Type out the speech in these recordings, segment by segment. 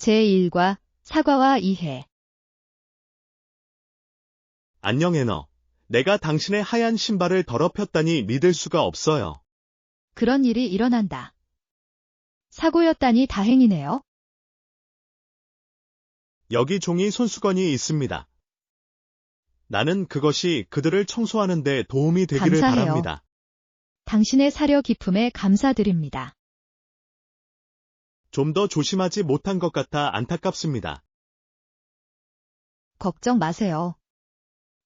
제1과 사과와 이해. 안녕 애너. 내가 당신의 하얀 신발을 더럽혔다니 믿을 수가 없어요. 그런 일이 일어난다. 사고였다니 다행이네요. 여기 종이 손수건이 있습니다. 나는 그것이 그들을 청소하는 데 도움이 되기를 감사해요. 바랍니다. 당신의 사려 깊음에 감사드립니다. 좀 더 조심하지 못한 것 같아 안타깝습니다. 걱정 마세요.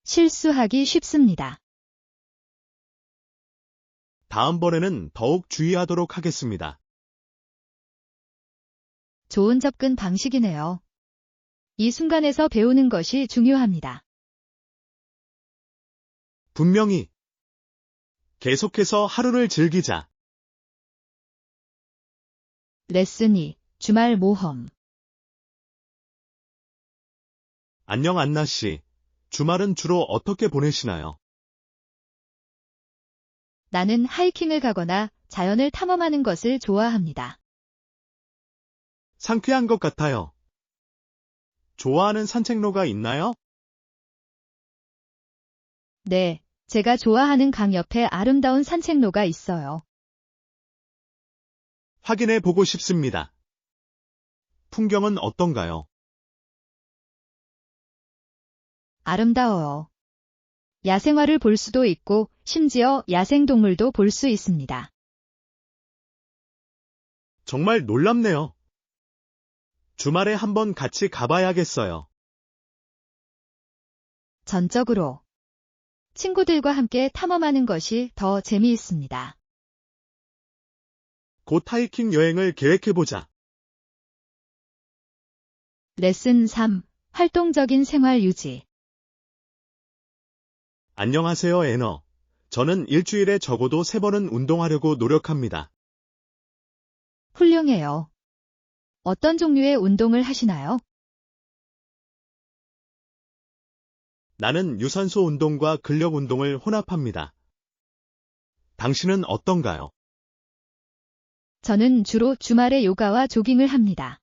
실수하기 쉽습니다. 다음번에는 더욱 주의하도록 하겠습니다. 좋은 접근 방식이네요. 이 순간에서 배우는 것이 중요합니다. 분명히. 계속해서 하루를 즐기자. 레슨 2. 주말 모험. 안녕 안나 씨. 주말은 주로 어떻게 보내시나요? 나는 하이킹을 가거나 자연을 탐험하는 것을 좋아합니다. 상쾌한 것 같아요. 좋아하는 산책로가 있나요? 네, 제가 좋아하는 강 옆에 아름다운 산책로가 있어요. 확인해 보고 싶습니다. 풍경은 어떤가요? 아름다워요. 야생화를 볼 수도 있고 심지어 야생동물도 볼 수 있습니다. 정말 놀랍네요. 주말에 한번 같이 가봐야겠어요. 전적으로 친구들과 함께 탐험하는 것이 더 재미있습니다. 곧 하이킹 여행을 계획해보자. 레슨 3. 활동적인 생활 유지. 안녕하세요 애너. 저는 일주일에 적어도 3번은 운동하려고 노력합니다. 훌륭해요. 어떤 종류의 운동을 하시나요? 나는 유산소 운동과 근력 운동을 혼합합니다. 당신은 어떤가요? 저는 주로 주말에 요가와 조깅을 합니다.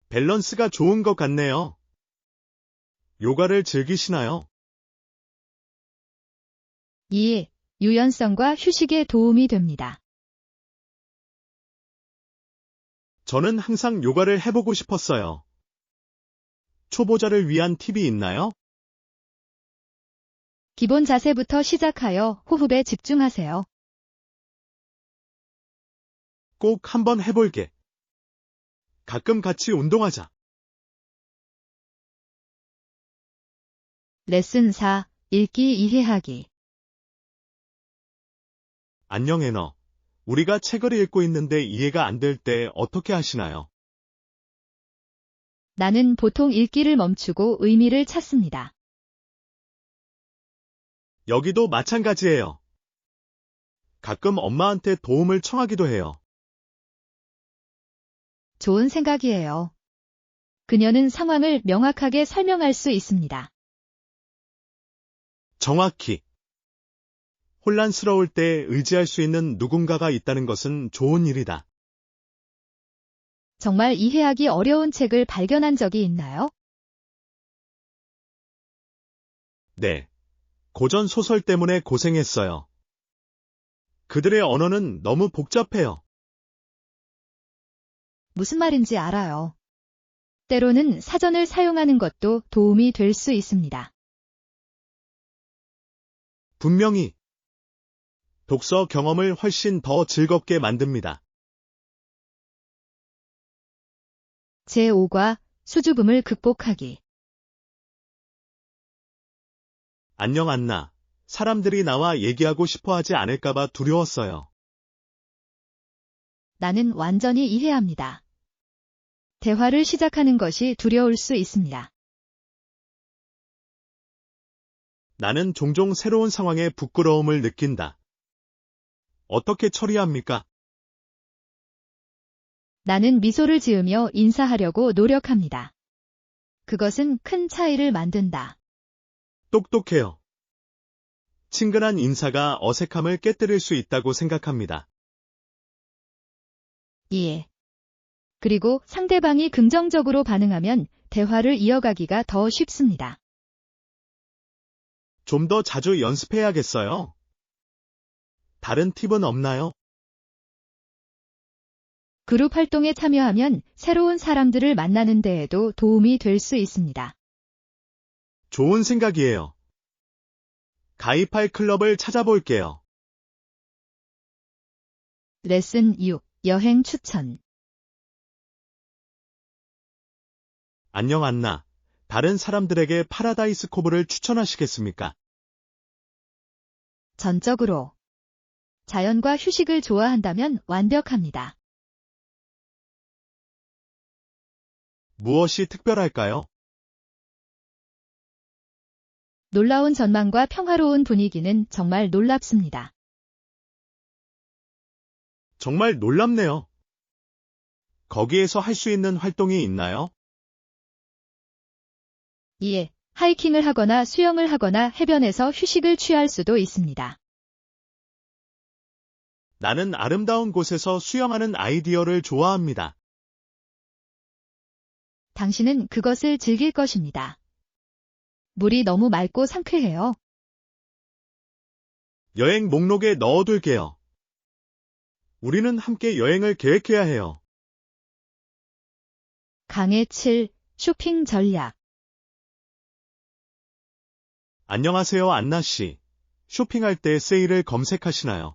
밸런스가 좋은 것 같네요. 요가를 즐기시나요? 2. 유연성과 휴식에 도움이 됩니다. 저는 항상 요가를 해보고 싶었어요. 초보자를 위한 팁이 있나요? 기본 자세부터 시작하여 호흡에 집중하세요. 꼭 한번 해볼게. 가끔 같이 운동하자. 레슨 4. 읽기 이해하기. 안녕 애너. 우리가 책을 읽고 있는데 이해가 안 될 때 어떻게 하시나요? 나는 보통 읽기를 멈추고 의미를 찾습니다. 여기도 마찬가지예요. 가끔 엄마한테 도움을 청하기도 해요. 좋은 생각이에요. 그녀는 상황을 명확하게 설명할 수 있습니다. 정확히. 혼란스러울 때 의지할 수 있는 누군가가 있다는 것은 좋은 일이다. 정말 이해하기 어려운 책을 발견한 적이 있나요? 네. 고전 소설 때문에 고생했어요. 그들의 언어는 너무 복잡해요. 무슨 말인지 알아요. 때로는 사전을 사용하는 것도 도움이 될 수 있습니다. 분명히. 독서 경험을 훨씬 더 즐겁게 만듭니다. 제5과 수줍음을 극복하기. 안녕 안나. 사람들이 나와 얘기하고 싶어 하지 않을까봐 두려웠어요. 나는 완전히 이해합니다. 대화를 시작하는 것이 두려울 수 있습니다. 나는 종종 새로운 상황에 부끄러움을 느낀다. 어떻게 처리합니까? 나는 미소를 지으며 인사하려고 노력합니다. 그것은 큰 차이를 만든다. 똑똑해요. 친근한 인사가 어색함을 깨뜨릴 수 있다고 생각합니다. 이해. 그리고 상대방이 긍정적으로 반응하면 대화를 이어가기가 더 쉽습니다. 좀 더 자주 연습해야겠어요. 다른 팁은 없나요? 그룹 활동에 참여하면 새로운 사람들을 만나는 데에도 도움이 될 수 있습니다. 좋은 생각이에요. 가입할 클럽을 찾아볼게요. 레슨 6. 여행 추천. 안녕 안나. 다른 사람들에게 파라다이스 코브를 추천하시겠습니까? 전적으로. 자연과 휴식을 좋아한다면 완벽합니다. 무엇이 특별할까요? 놀라운 전망과 평화로운 분위기는 정말 놀랍습니다. 정말 놀랍네요. 거기에서 할 수 있는 활동이 있나요? 이에 하이킹을 하거나 수영을 하거나 해변에서 휴식을 취할 수도 있습니다. 나는 아름다운 곳에서 수영하는 아이디어를 좋아합니다. 당신은 그것을 즐길 것입니다. 물이 너무 맑고 상쾌해요. 여행 목록에 넣어둘게요. 우리는 함께 여행을 계획해야 해요. 강의 7. 쇼핑 전략. 안녕하세요, 안나 씨. 쇼핑할 때 세일을 검색하시나요?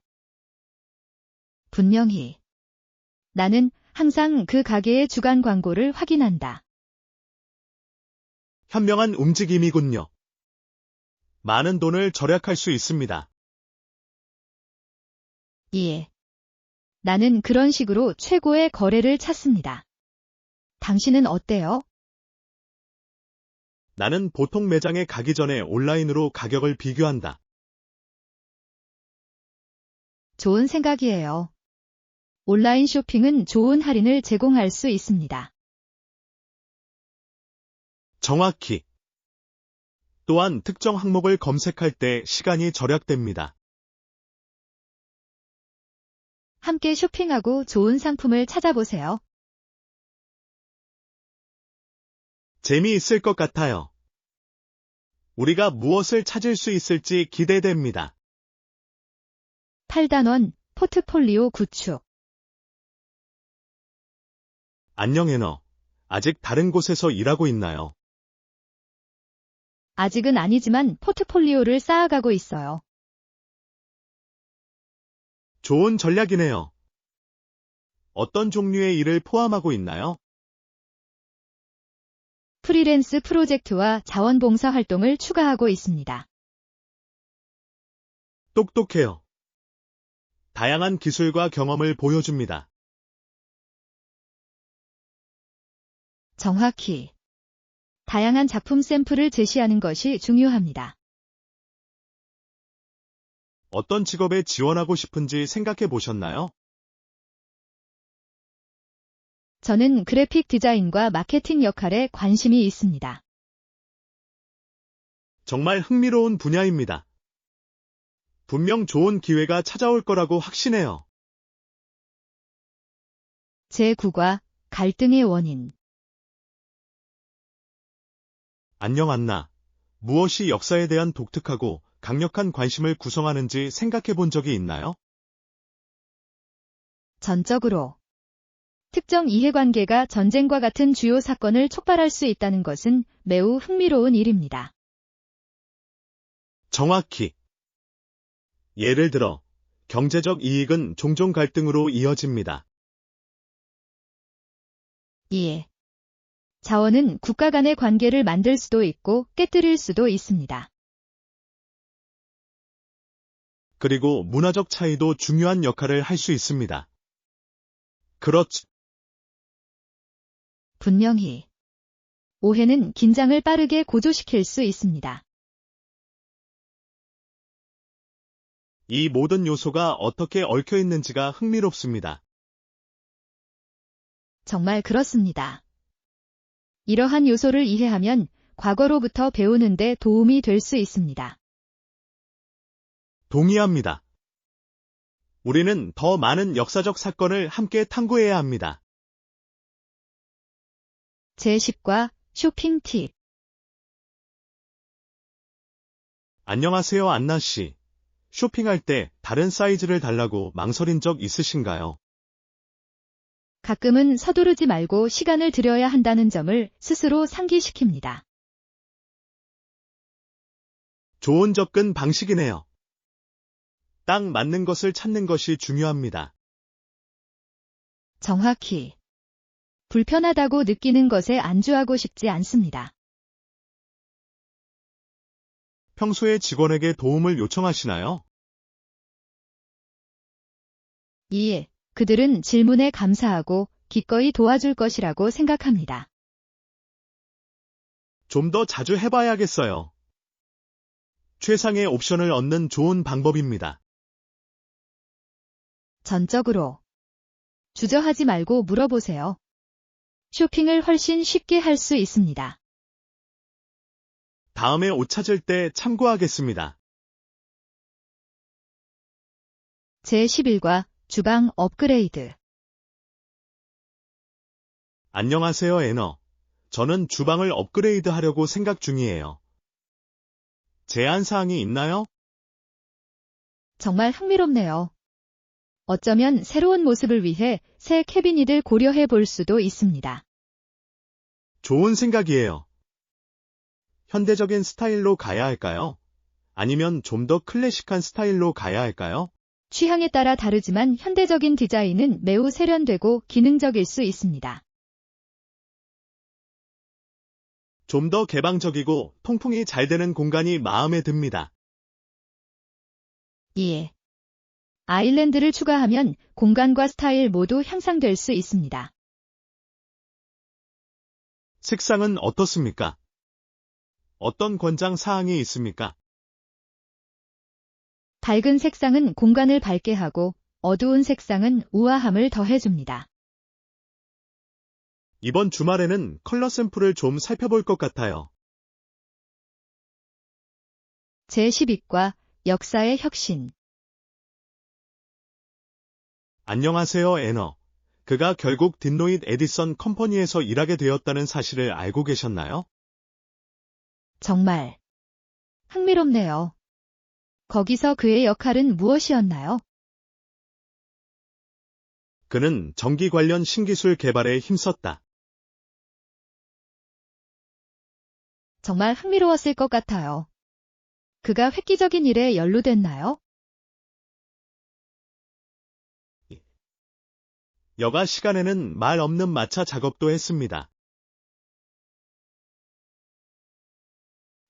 분명히. 나는 항상 그 가게의 주간 광고를 확인한다. 현명한 움직임이군요. 많은 돈을 절약할 수 있습니다. 이에. 나는 그런 식으로 최고의 거래를 찾습니다. 당신은 어때요? 나는 보통 매장에 가기 전에 온라인으로 가격을 비교한다. 좋은 생각이에요. 온라인 쇼핑은 좋은 할인을 제공할 수 있습니다. 정확히. 또한 특정 항목을 검색할 때 시간이 절약됩니다. 함께 쇼핑하고 좋은 상품을 찾아보세요. 재미있을 것 같아요. 우리가 무엇을 찾을 수 있을지 기대됩니다. 8단원 포트폴리오 구축. 안녕 애너. 아직 다른 곳에서 일하고 있나요? 아직은 아니지만 포트폴리오를 쌓아가고 있어요. 좋은 전략이네요. 어떤 종류의 일을 포함하고 있나요? 프리랜스 프로젝트와 자원봉사 활동을 추가하고 있습니다. 똑똑해요. 다양한 기술과 경험을 보여줍니다. 정확히. 다양한 작품 샘플을 제시하는 것이 중요합니다. 어떤 직업에 지원하고 싶은지 생각해 보셨나요? 저는 그래픽 디자인과 마케팅 역할에 관심이 있습니다. 정말 흥미로운 분야입니다. 분명 좋은 기회가 찾아올 거라고 확신해요. 제9과 갈등의 원인. 안녕 안나. 무엇이 역사에 대한 독특하고 강력한 관심을 구성하는지 생각해 본 적이 있나요? 전적으로. 특정 이해관계가 전쟁과 같은 주요 사건을 촉발할 수 있다는 것은 매우 흥미로운 일입니다. 정확히. 예를 들어, 경제적 이익은 종종 갈등으로 이어집니다. 이에. 자원은 국가 간의 관계를 만들 수도 있고 깨뜨릴 수도 있습니다. 그리고 문화적 차이도 중요한 역할을 할 수 있습니다. 그렇지. 분명히. 오해는 긴장을 빠르게 고조시킬 수 있습니다. 이 모든 요소가 어떻게 얽혀 있는지가 흥미롭습니다. 정말 그렇습니다. 이러한 요소를 이해하면 과거로부터 배우는 데 도움이 될 수 있습니다. 동의합니다. 우리는 더 많은 역사적 사건을 함께 탐구해야 합니다. 제10과 쇼핑 팁. 안녕하세요, 안나 씨. 쇼핑할 때 다른 사이즈를 달라고 망설인 적 있으신가요? 가끔은 서두르지 말고 시간을 들여야 한다는 점을 스스로 상기시킵니다. 좋은 접근 방식이네요. 딱 맞는 것을 찾는 것이 중요합니다. 정확히. 불편하다고 느끼는 것에 안주하고 싶지 않습니다. 평소에 직원에게 도움을 요청하시나요? 이에 그들은 질문에 감사하고 기꺼이 도와줄 것이라고 생각합니다. 좀 더 자주 해봐야겠어요. 최상의 옵션을 얻는 좋은 방법입니다. 전적으로. 주저하지 말고 물어보세요. 쇼핑을 훨씬 쉽게 할 수 있습니다. 다음에 옷 찾을 때 참고하겠습니다. 제11과 주방 업그레이드. 안녕하세요, 애너. 저는 주방을 업그레이드 하려고 생각 중이에요. 제안 사항이 있나요? 정말 흥미롭네요. 어쩌면 새로운 모습을 위해 새 캐비닛을 고려해 볼 수도 있습니다. 좋은 생각이에요. 현대적인 스타일로 가야 할까요? 아니면 좀 더 클래식한 스타일로 가야 할까요? 취향에 따라 다르지만 현대적인 디자인은 매우 세련되고 기능적일 수 있습니다. 좀 더 개방적이고 통풍이 잘 되는 공간이 마음에 듭니다. 이에 아일랜드를 추가하면 공간과 스타일 모두 향상될 수 있습니다. 색상은 어떻습니까? 어떤 권장 사항이 있습니까? 밝은 색상은 공간을 밝게 하고 어두운 색상은 우아함을 더해줍니다. 이번 주말에는 컬러 샘플을 좀 살펴볼 것 같아요. 제12과 역사의 혁신. 안녕하세요, 애너. 그가 결국 딘로잇 에디선 컴퍼니에서 일하게 되었다는 사실을 알고 계셨나요? 정말 흥미롭네요. 거기서 그의 역할은 무엇이었나요? 그는 전기 관련 신기술 개발에 힘썼다. 정말 흥미로웠을 것 같아요. 그가 획기적인 일에 연루됐나요? 여가 시간에는 말 없는 마차 작업도 했습니다.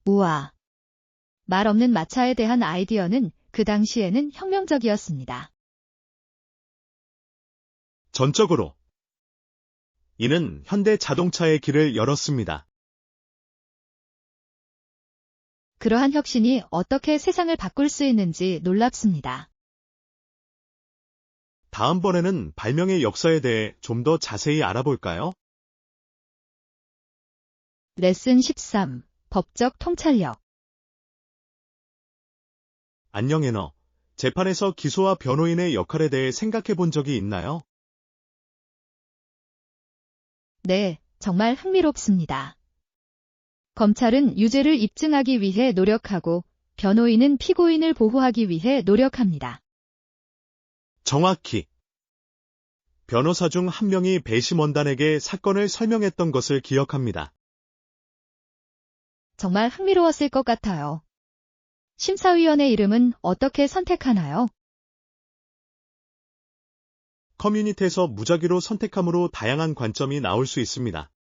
우와. 말 없는 마차에 대한 아이디어는 그 당시에는 혁명적이었습니다. 전적으로. 이는 현대 자동차의 길을 열었습니다. 그러한 혁신이 어떻게 세상을 바꿀 수 있는지 놀랍습니다. 다음번에는 발명의 역사에 대해 좀 더 자세히 알아볼까요? 레슨 13. 법적 통찰력. 안녕 애너. 재판에서 기소와 변호인의 역할에 대해 생각해 본 적이 있나요? 네, 정말 흥미롭습니다. 검찰은 유죄를 입증하기 위해 노력하고 변호인은 피고인을 보호하기 위해 노력합니다. 정확히. 변호사 중 한 명이 배심원단에게 사건을 설명했던 것을 기억합니다. 정말 흥미로웠을 것 같아요. 심사위원의 이름은 어떻게 선택하나요? 커뮤니티에서 무작위로 선택함으로 다양한 관점이 나올 수 있습니다.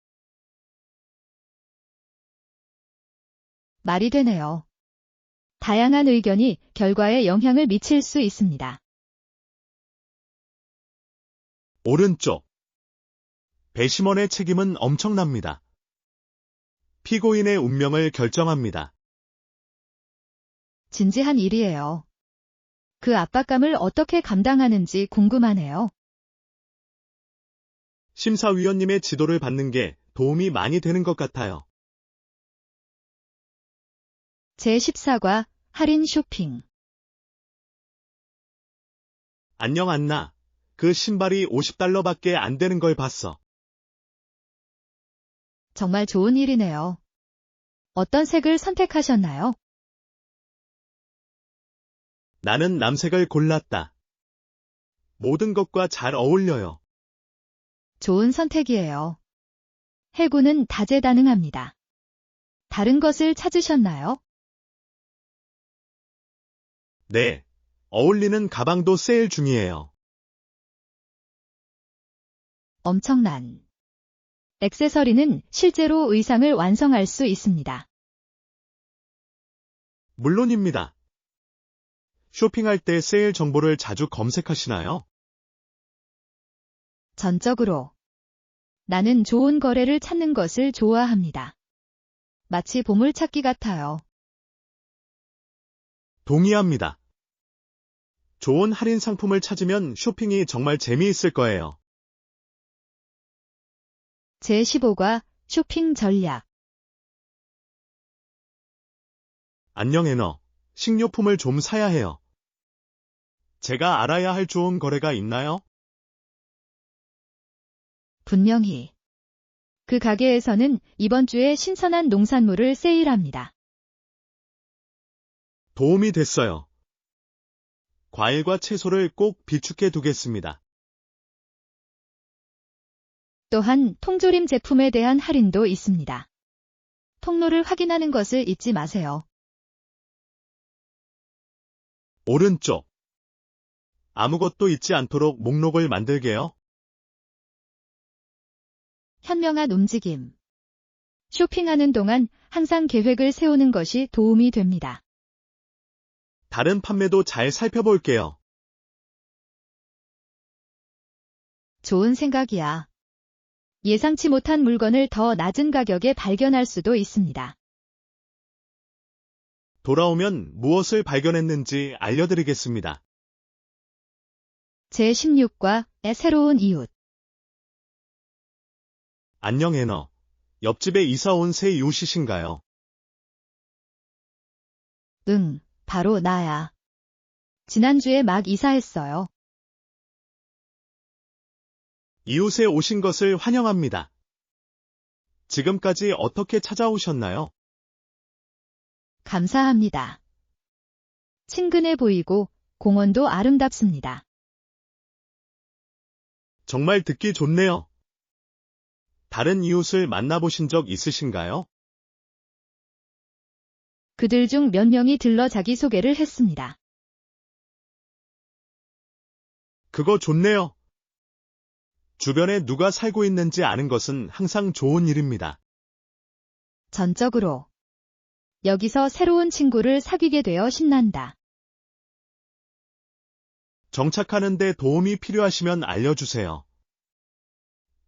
말이 되네요. 다양한 의견이 결과에 영향을 미칠 수 있습니다. 오른쪽. 배심원의 책임은 엄청납니다. 피고인의 운명을 결정합니다. 진지한 일이에요. 그 압박감을 어떻게 감당하는지 궁금하네요. 심사위원님의 지도를 받는 게 도움이 많이 되는 것 같아요. 제14과 할인 쇼핑. 안녕 안나. 그 신발이 $50밖에 안 되는 걸 봤어. 정말 좋은 일이네요. 어떤 색을 선택하셨나요? 나는 남색을 골랐다. 모든 것과 잘 어울려요. 좋은 선택이에요. 해군은 다재다능합니다. 다른 것을 찾으셨나요? 네. 어울리는 가방도 세일 중이에요. 엄청난. 액세서리는 실제로 의상을 완성할 수 있습니다. 물론입니다. 쇼핑할 때 세일 정보를 자주 검색하시나요? 전적으로. 나는 좋은 거래를 찾는 것을 좋아합니다. 마치 보물찾기 같아요. 동의합니다. 좋은 할인 상품을 찾으면 쇼핑이 정말 재미있을 거예요. 제15과 쇼핑 전략. 안녕 애너. 식료품을 좀 사야 해요. 제가 알아야 할 좋은 거래가 있나요? 분명히. 그 가게에서는 이번 주에 신선한 농산물을 세일합니다. 도움이 됐어요. 과일과 채소를 꼭 비축해 두겠습니다. 또한 통조림 제품에 대한 할인도 있습니다. 통로를 확인하는 것을 잊지 마세요. 오른쪽. 아무것도 잊지 않도록 목록을 만들게요. 현명한 움직임. 쇼핑하는 동안 항상 계획을 세우는 것이 도움이 됩니다. 다른 판매도 잘 살펴볼게요. 좋은 생각이야. 예상치 못한 물건을 더 낮은 가격에 발견할 수도 있습니다. 돌아오면 무엇을 발견했는지 알려드리겠습니다. 제16과 새로운 이웃. 안녕 애너. 옆집에 이사 온 새 이웃이신가요? 응, 바로 나야. 지난주에 막 이사했어요. 이웃에 오신 것을 환영합니다. 지금까지 어떻게 찾아오셨나요? 감사합니다. 친근해 보이고 공원도 아름답습니다. 정말 듣기 좋네요. 다른 이웃을 만나보신 적 있으신가요? 그들 중 몇 명이 들러 자기소개를 했습니다. 그거 좋네요. 주변에 누가 살고 있는지 아는 것은 항상 좋은 일입니다. 전적으로. 여기서 새로운 친구를 사귀게 되어 신난다. 정착하는 데 도움이 필요하시면 알려주세요.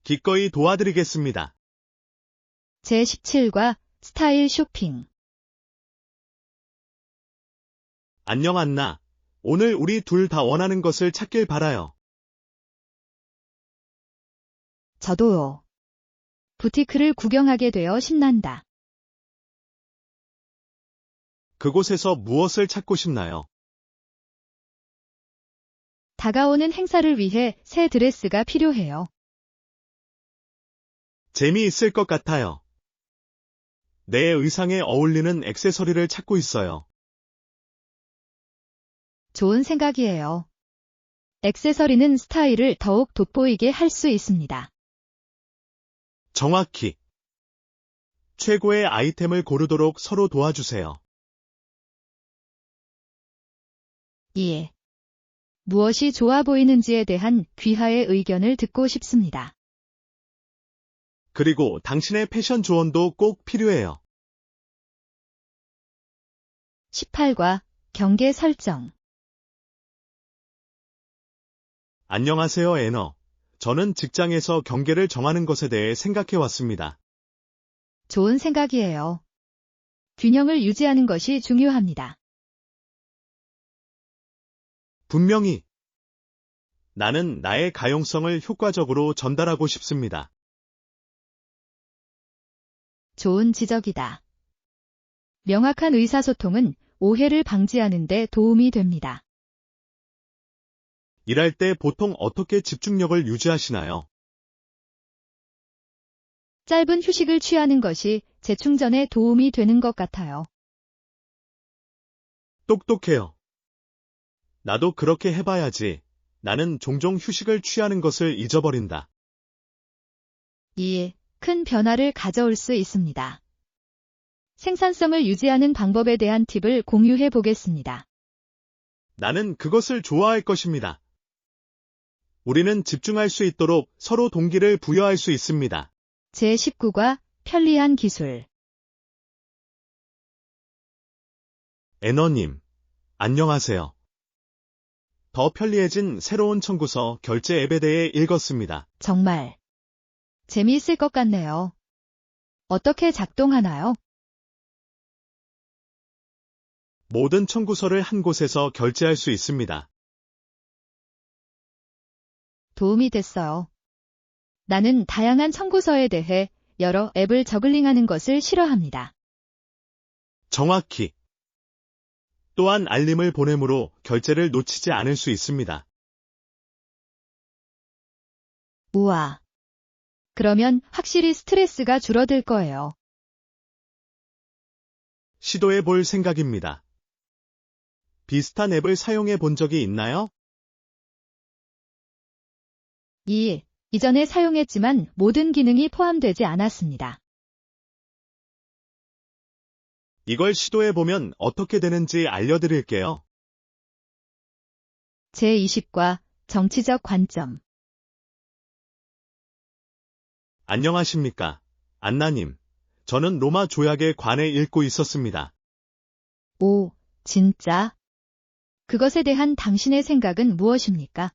기꺼이 도와드리겠습니다. 제17과 스타일 쇼핑. 안녕 안나. 오늘 우리 둘 다 원하는 것을 찾길 바라요. 저도요. 부티크를 구경하게 되어 신난다. 그곳에서 무엇을 찾고 싶나요? 다가오는 행사를 위해 새 드레스가 필요해요. 재미있을 것 같아요. 내 의상에 어울리는 액세서리를 찾고 있어요. 좋은 생각이에요. 액세서리는 스타일을 더욱 돋보이게 할 수 있습니다. 정확히. 최고의 아이템을 고르도록 서로 도와주세요. 예. 무엇이 좋아 보이는지에 대한 귀하의 의견을 듣고 싶습니다. 그리고 당신의 패션 조언도 꼭 필요해요. 18과 경계 설정. 안녕하세요, 애너. 저는 직장에서 경계를 정하는 것에 대해 생각해 왔습니다. 좋은 생각이에요. 균형을 유지하는 것이 중요합니다. 분명히. 나는 나의 가용성을 효과적으로 전달하고 싶습니다. 좋은 지적이다. 명확한 의사소통은 오해를 방지하는 데 도움이 됩니다. 일할 때 보통 어떻게 집중력을 유지하시나요? 짧은 휴식을 취하는 것이 재충전에 도움이 되는 것 같아요. 똑똑해요. 나도 그렇게 해봐야지. 나는 종종 휴식을 취하는 것을 잊어버린다. 이에 큰 변화를 가져올 수 있습니다. 생산성을 유지하는 방법에 대한 팁을 공유해 보겠습니다. 나는 그것을 좋아할 것입니다. 우리는 집중할 수 있도록 서로 동기를 부여할 수 있습니다. 제19과 편리한 기술. 애너님, 안녕하세요. 더 편리해진 새로운 청구서 결제 앱에 대해 읽었습니다. 정말 재미있을 것 같네요. 어떻게 작동하나요? 모든 청구서를 한 곳에서 결제할 수 있습니다. 도움이 됐어요. 나는 다양한 청구서에 대해 여러 앱을 저글링하는 것을 싫어합니다. 정확히. 또한 알림을 보내므로 결제를 놓치지 않을 수 있습니다. 우와. 그러면 확실히 스트레스가 줄어들 거예요. 시도해 볼 생각입니다. 비슷한 앱을 사용해 본 적이 있나요? 이전에 사용했지만 모든 기능이 포함되지 않았습니다. 이걸 시도해 보면 어떻게 되는지 알려드릴게요. 제20과 정치적 관점. 안녕하십니까, 안나님. 저는 로마 조약에 관해 읽고 있었습니다. 오, 진짜? 그것에 대한 당신의 생각은 무엇입니까?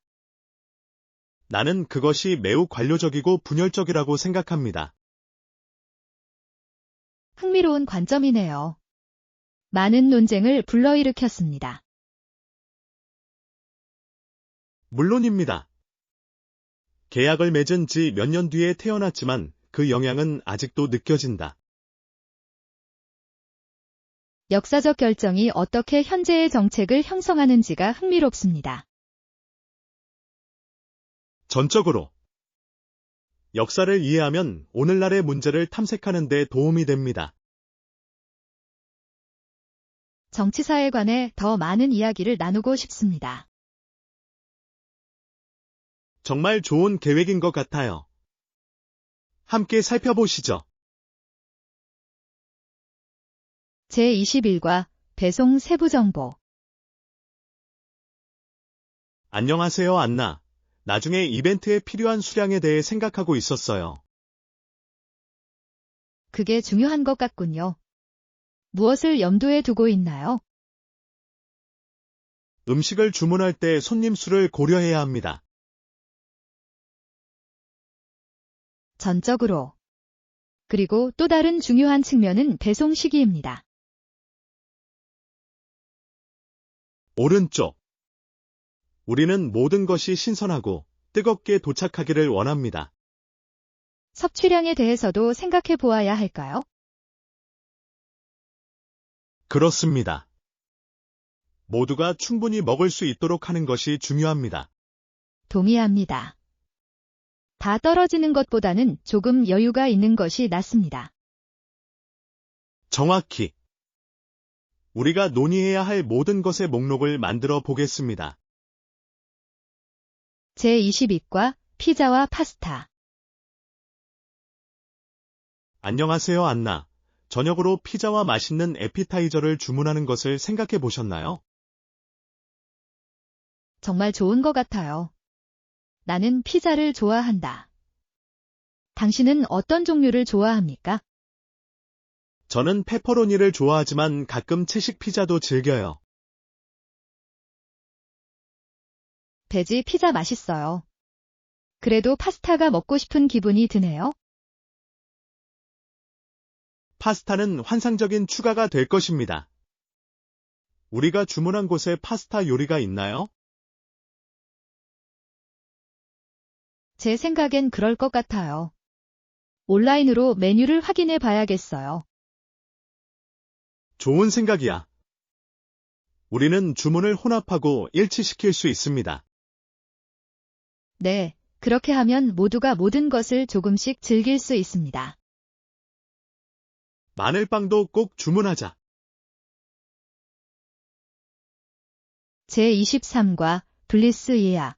나는 그것이 매우 관료적이고 분열적이라고 생각합니다. 흥미로운 관점이네요. 많은 논쟁을 불러일으켰습니다. 물론입니다. 계약을 맺은 지 몇 년 뒤에 태어났지만 그 영향은 아직도 느껴진다. 역사적 결정이 어떻게 현재의 정책을 형성하는지가 흥미롭습니다. 전적으로. 역사를 이해하면 오늘날의 문제를 탐색하는 데 도움이 됩니다. 정치사에 관해 더 많은 이야기를 나누고 싶습니다. 정말 좋은 계획인 것 같아요. 함께 살펴보시죠. 제21과 배송 세부 정보. 안녕하세요, 안나. 나중에 이벤트에 필요한 수량에 대해 생각하고 있었어요. 그게 중요한 것 같군요. 무엇을 염두에 두고 있나요? 음식을 주문할 때 손님 수를 고려해야 합니다. 전적으로. 그리고 또 다른 중요한 측면은 배송 시기입니다. 오른쪽. 우리는 모든 것이 신선하고 뜨겁게 도착하기를 원합니다. 섭취량에 대해서도 생각해 보아야 할까요? 그렇습니다. 모두가 충분히 먹을 수 있도록 하는 것이 중요합니다. 동의합니다. 다 떨어지는 것보다는 조금 여유가 있는 것이 낫습니다. 정확히. 우리가 논의해야 할 모든 것의 목록을 만들어 보겠습니다. 제22과 피자와 파스타. 안녕하세요, 안나. 저녁으로 피자와 맛있는 에피타이저를 주문하는 것을 생각해 보셨나요? 정말 좋은 것 같아요. 나는 피자를 좋아한다. 당신은 어떤 종류를 좋아합니까? 저는 페퍼로니를 좋아하지만 가끔 채식 피자도 즐겨요. 베지 피자 맛있어요. 그래도 파스타가 먹고 싶은 기분이 드네요. 파스타는 환상적인 추가가 될 것입니다. 우리가 주문한 곳에 파스타 요리가 있나요? 제 생각엔 그럴 것 같아요. 온라인으로 메뉴를 확인해 봐야겠어요. 좋은 생각이야. 우리는 주문을 혼합하고 일치시킬 수 있습니다. 네, 그렇게 하면 모두가 모든 것을 조금씩 즐길 수 있습니다. 마늘빵도 꼭 주문하자. 제23과 블리스 예약.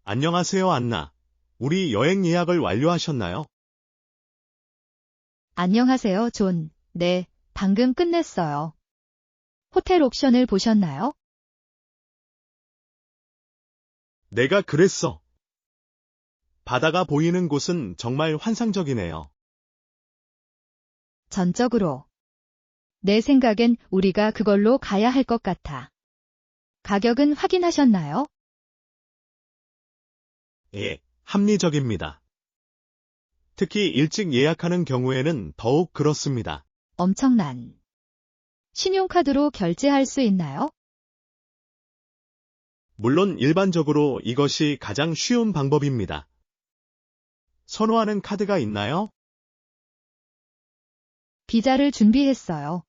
안녕하세요, 안나. 우리 여행 예약을 완료하셨나요? 안녕하세요, 존. 네, 방금 끝냈어요. 호텔 옵션을 보셨나요? 내가 그랬어. 바다가 보이는 곳은 정말 환상적이네요. 전적으로. 내 생각엔 우리가 그걸로 가야 할 것 같아. 가격은 확인하셨나요? 예, 합리적입니다. 특히 일찍 예약하는 경우에는 더욱 그렇습니다. 엄청난. 신용카드로 결제할 수 있나요? 물론 일반적으로 이것이 가장 쉬운 방법입니다. 선호하는 카드가 있나요? 비자를 준비했어요.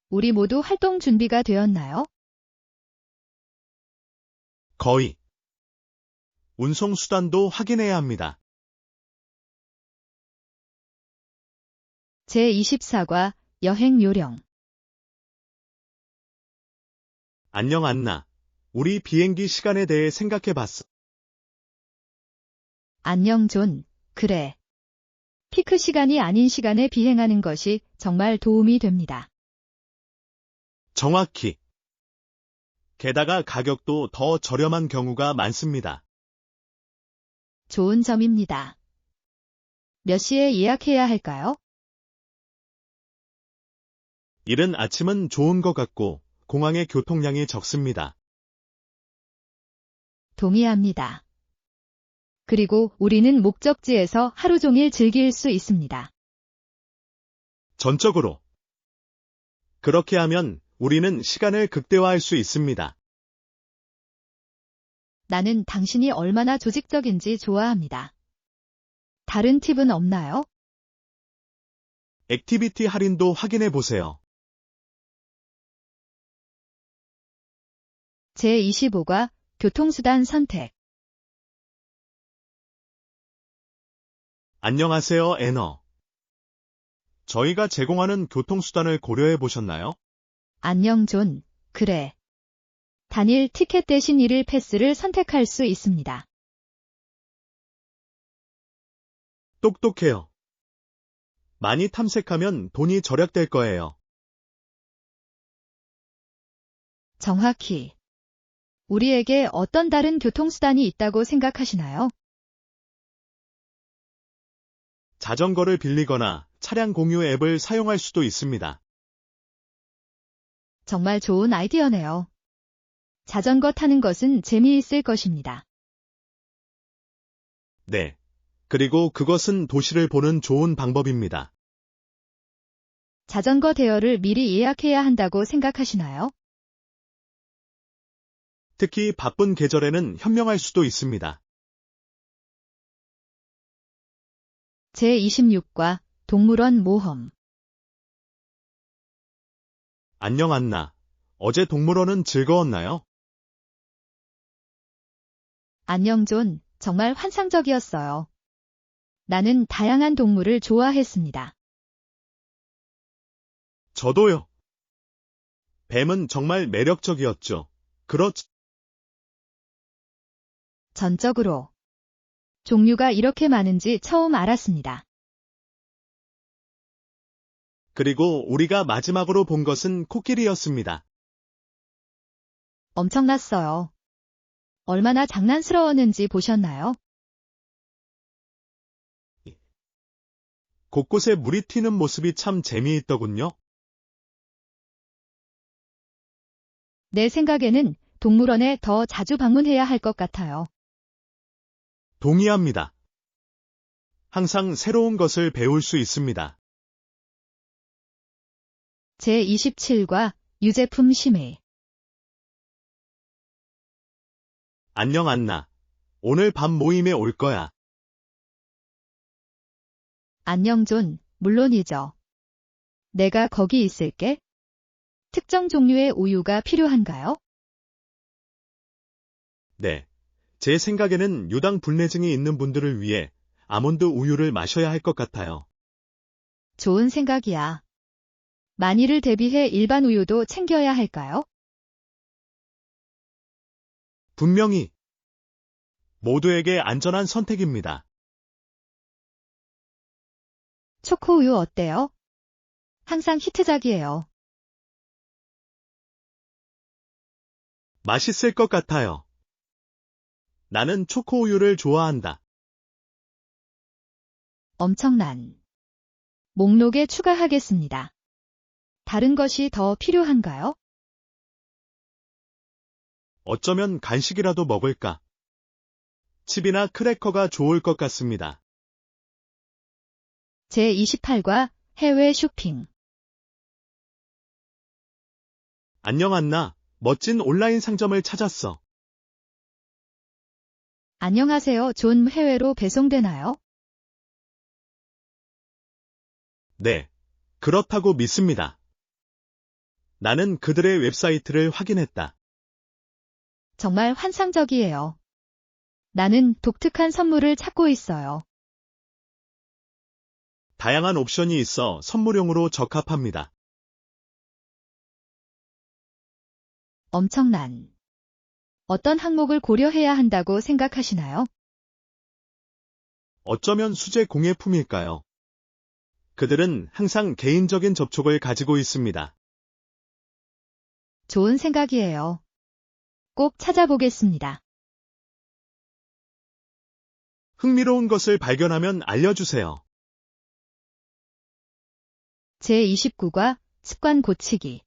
우리 모두 활동 준비가 되었나요? 거의. 운송 수단도 확인해야 합니다. 제24과 여행 요령. 안녕 안나. 우리 비행기 시간에 대해 생각해 봤어. 안녕 존. 그래. 피크 시간이 아닌 시간에 비행하는 것이 정말 도움이 됩니다. 정확히. 게다가 가격도 더 저렴한 경우가 많습니다. 좋은 점입니다. 몇 시에 예약해야 할까요? 이른 아침은 좋은 것 같고 공항의 교통량이 적습니다. 동의합니다. 그리고 우리는 목적지에서 하루 종일 즐길 수 있습니다. 전적으로. 그렇게 하면 우리는 시간을 극대화할 수 있습니다. 나는 당신이 얼마나 조직적인지 좋아합니다. 다른 팁은 없나요? 액티비티 할인도 확인해 보세요. 제25과 교통수단 선택. 안녕하세요, 애너. 저희가 제공하는 교통수단을 고려해 보셨나요? 안녕 존. 그래. 단일 티켓 대신 1일 패스를 선택할 수 있습니다. 똑똑해요. 많이 탐색하면 돈이 절약될 거예요. 정확히. 우리에게 어떤 다른 교통수단이 있다고 생각하시나요? 자전거를 빌리거나 차량 공유 앱을 사용할 수도 있습니다. 정말 좋은 아이디어네요. 자전거 타는 것은 재미있을 것입니다. 네. 그리고 그것은 도시를 보는 좋은 방법입니다. 자전거 대여를 미리 예약해야 한다고 생각하시나요? 특히 바쁜 계절에는 현명할 수도 있습니다. 제26과 동물원 모험. 안녕 안나. 어제 동물원은 즐거웠나요? 안녕 존. 정말 환상적이었어요. 나는 다양한 동물을 좋아했습니다. 저도요. 뱀은 정말 매력적이었죠. 그렇지. 전적으로. 종류가 이렇게 많은지 처음 알았습니다. 그리고 우리가 마지막으로 본 것은 코끼리였습니다. 엄청났어요. 얼마나 장난스러웠는지 보셨나요? 곳곳에 물이 튀는 모습이 참 재미있더군요. 내 생각에는 동물원에 더 자주 방문해야 할 것 같아요. 동의합니다. 항상 새로운 것을 배울 수 있습니다. 제27과 유제품 심의. 안녕 안나. 오늘 밤 모임에 올 거야. 안녕 존. 물론이죠. 내가 거기 있을게. 특정 종류의 우유가 필요한가요? 네. 제 생각에는 유당불내증이 있는 분들을 위해 아몬드 우유를 마셔야 할 것 같아요. 좋은 생각이야. 만일을 대비해 일반 우유도 챙겨야 할까요? 분명히 모두에게 안전한 선택입니다. 초코우유 어때요? 항상 히트작이에요. 맛있을 것 같아요. 나는 초코우유를 좋아한다. 엄청난. 목록에 추가하겠습니다. 다른 것이 더 필요한가요? 어쩌면 간식이라도 먹을까? 칩이나 크래커가 좋을 것 같습니다. 제28과 해외 쇼핑. 안녕 안나, 멋진 온라인 상점을 찾았어. 안녕하세요. 존 해외로 배송되나요? 네, 그렇다고 믿습니다. 나는 그들의 웹사이트를 확인했다. 정말 환상적이에요. 나는 독특한 선물을 찾고 있어요. 다양한 옵션이 있어 선물용으로 적합합니다. 엄청난. 어떤 항목을 고려해야 한다고 생각하시나요? 어쩌면 수제 공예품일까요? 그들은 항상 개인적인 접촉을 가지고 있습니다. 좋은 생각이에요. 꼭 찾아보겠습니다. 흥미로운 것을 발견하면 알려주세요. 제29과 습관 고치기.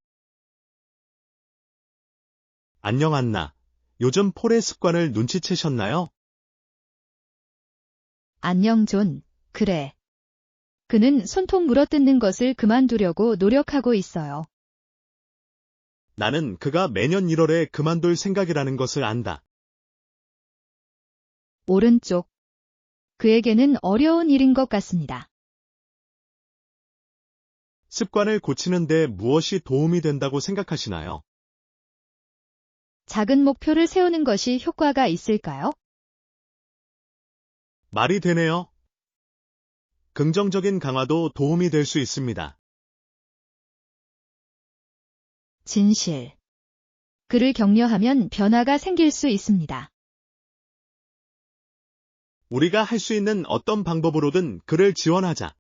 안녕 안나. 요즘 폴의 습관을 눈치채셨나요? 안녕 존. 그래. 그는 손톱 물어뜯는 것을 그만두려고 노력하고 있어요. 나는 그가 매년 1월에 그만둘 생각이라는 것을 안다. 오른쪽. 그에게는 어려운 일인 것 같습니다. 습관을 고치는데 무엇이 도움이 된다고 생각하시나요? 작은 목표를 세우는 것이 효과가 있을까요? 말이 되네요. 긍정적인 강화도 도움이 될 수 있습니다. 진실. 그를 격려하면 변화가 생길 수 있습니다. 우리가 할 수 있는 어떤 방법으로든 그를 지원하자.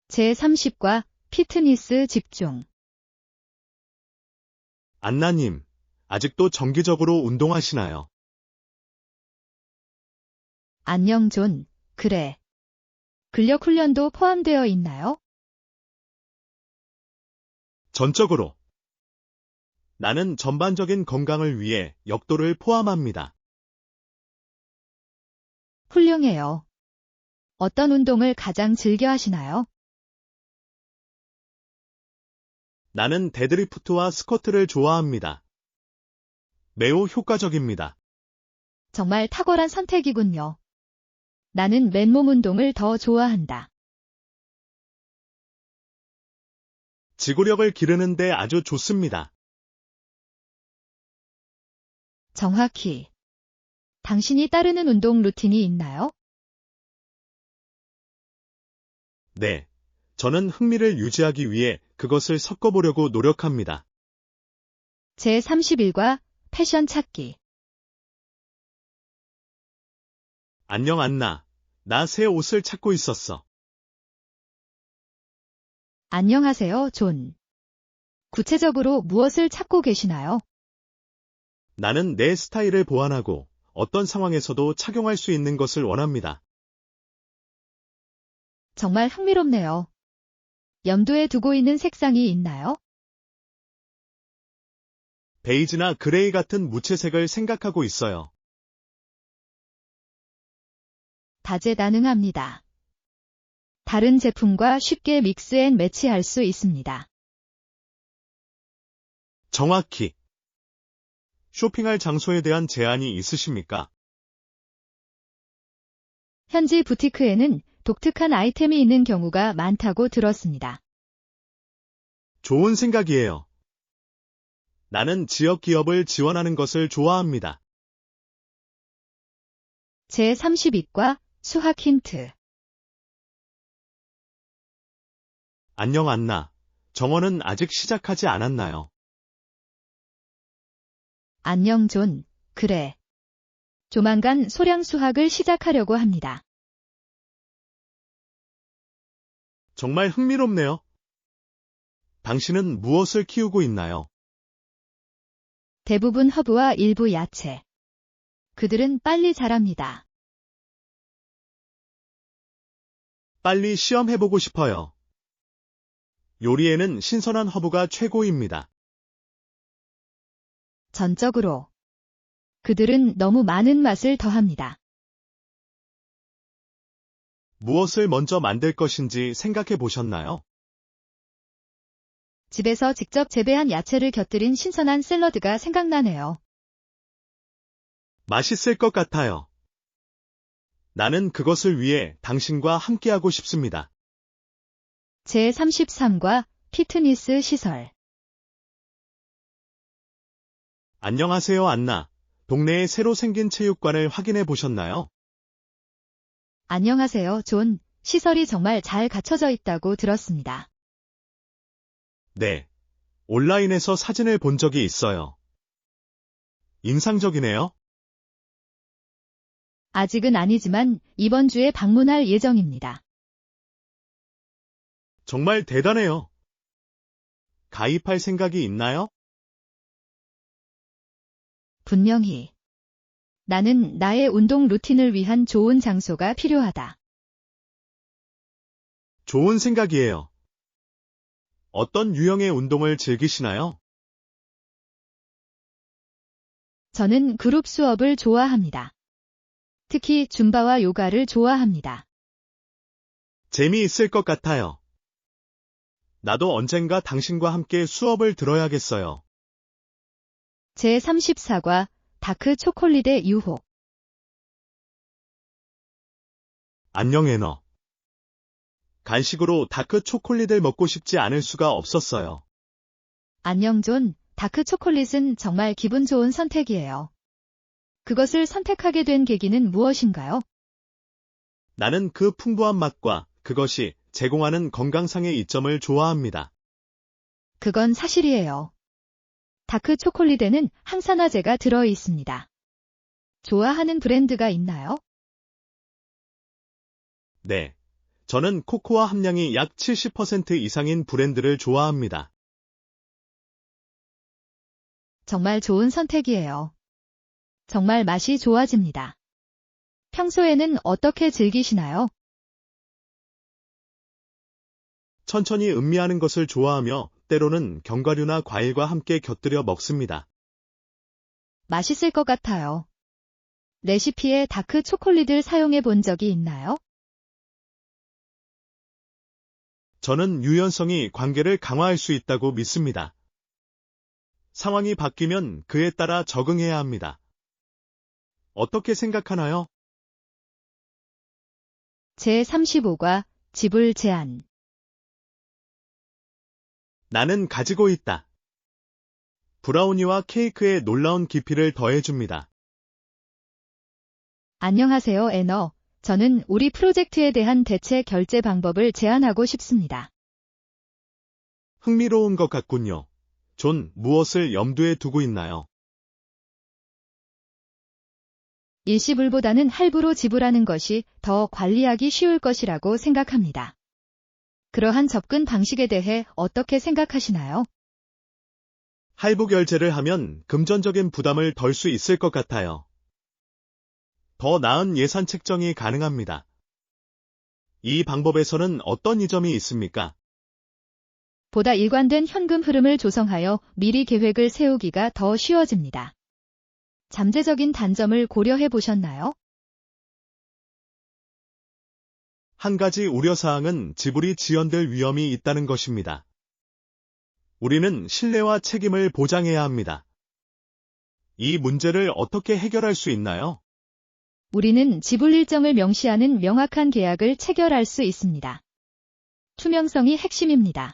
제30과 피트니스 집중. 안나님, 아직도 정기적으로 운동하시나요? 안녕 존. 그래. 근력 훈련도 포함되어 있나요? 전적으로. 나는 전반적인 건강을 위해 역도를 포함합니다. 훌륭해요. 어떤 운동을 가장 즐겨 하시나요? 나는 데드리프트와 스쿼트를 좋아합니다. 매우 효과적입니다. 정말 탁월한 선택이군요. 나는 맨몸 운동을 더 좋아한다. 지구력을 기르는데 아주 좋습니다. 정확히. 당신이 따르는 운동 루틴이 있나요? 네. 저는 흥미를 유지하기 위해 그것을 섞어보려고 노력합니다. 제31과 패션 찾기. 안녕 안나. 나 새 옷을 찾고 있었어. 안녕하세요, 존. 구체적으로 무엇을 찾고 계시나요? 나는 내 스타일을 보완하고 어떤 상황에서도 착용할 수 있는 것을 원합니다. 정말 흥미롭네요. 염두에 두고 있는 색상이 있나요? 베이지나 그레이 같은 무채색을 생각하고 있어요. 다재다능합니다. 다른 제품과 쉽게 믹스 앤 매치할 수 있습니다. 정확히. 쇼핑할 장소에 대한 제한이 있으십니까? 현지 부티크에는 독특한 아이템이 있는 경우가 많다고 들었습니다. 좋은 생각이에요. 나는 지역 기업을 지원하는 것을 좋아합니다. 제32과 수학 힌트. 안녕 안나. 정원은 아직 시작하지 않았나요? 안녕 존. 그래. 조만간 소량 수학을 시작하려고 합니다. 정말 흥미롭네요. 당신은 무엇을 키우고 있나요? 대부분 허브와 일부 야채. 그들은 빨리 자랍니다. 빨리 시험해보고 싶어요. 요리에는 신선한 허브가 최고입니다. 전적으로. 그들은 너무 많은 맛을 더합니다. 무엇을 먼저 만들 것인지 생각해 보셨나요? 집에서 직접 재배한 야채를 곁들인 신선한 샐러드가 생각나네요. 맛있을 것 같아요. 나는 그것을 위해 당신과 함께하고 싶습니다. 제33과 피트니스 시설. 안녕하세요, 안나. 동네에 새로 생긴 체육관을 확인해 보셨나요? 안녕하세요, 존. 시설이 정말 잘 갖춰져 있다고 들었습니다. 네. 온라인에서 사진을 본 적이 있어요. 인상적이네요. 아직은 아니지만 이번 주에 방문할 예정입니다. 정말 대단해요. 가입할 생각이 있나요? 분명히. 나는 나의 운동 루틴을 위한 좋은 장소가 필요하다. 좋은 생각이에요. 어떤 유형의 운동을 즐기시나요? 저는 그룹 수업을 좋아합니다. 특히 줌바와 요가를 좋아합니다. 재미있을 것 같아요. 나도 언젠가 당신과 함께 수업을 들어야겠어요. 제34과 다크 초콜릿의 유혹. 안녕 애너. 간식으로 다크 초콜릿을 먹고 싶지 않을 수가 없었어요. 안녕 존. 다크 초콜릿은 정말 기분 좋은 선택이에요. 그것을 선택하게 된 계기는 무엇인가요? 나는 그 풍부한 맛과 그것이 제공하는 건강상의 이점을 좋아합니다. 그건 사실이에요. 다크 초콜릿에는 항산화제가 들어 있습니다. 좋아하는 브랜드가 있나요? 네. 저는 코코아 함량이 약 70% 이상인 브랜드를 좋아합니다. 정말 좋은 선택이에요. 정말 맛이 좋아집니다. 평소에는 어떻게 즐기시나요? 천천히 음미하는 것을 좋아하며 때로는 견과류나 과일과 함께 곁들여 먹습니다. 맛있을 것 같아요. 레시피에 다크 초콜릿을 사용해 본 적이 있나요? 저는 유연성이 관계를 강화할 수 있다고 믿습니다. 상황이 바뀌면 그에 따라 적응해야 합니다. 어떻게 생각하나요? 제35과 지불 제한. 나는 가지고 있다. 브라우니와 케이크에 놀라운 깊이를 더해줍니다. 안녕하세요, 애너. 저는 우리 프로젝트에 대한 대체 결제 방법을 제안하고 싶습니다. 흥미로운 것 같군요. 존, 무엇을 염두에 두고 있나요? 일시불보다는 할부로 지불하는 것이 더 관리하기 쉬울 것이라고 생각합니다. 그러한 접근 방식에 대해 어떻게 생각하시나요? 할부 결제를 하면 금전적인 부담을 덜 수 있을 것 같아요. 더 나은 예산 책정이 가능합니다. 이 방법에서는 어떤 이점이 있습니까? 보다 일관된 현금 흐름을 조성하여 미리 계획을 세우기가 더 쉬워집니다. 잠재적인 단점을 고려해 보셨나요? 한 가지 우려사항은 지불이 지연될 위험이 있다는 것입니다. 우리는 신뢰와 책임을 보장해야 합니다. 이 문제를 어떻게 해결할 수 있나요? 우리는 지불 일정을 명시하는 명확한 계약을 체결할 수 있습니다. 투명성이 핵심입니다.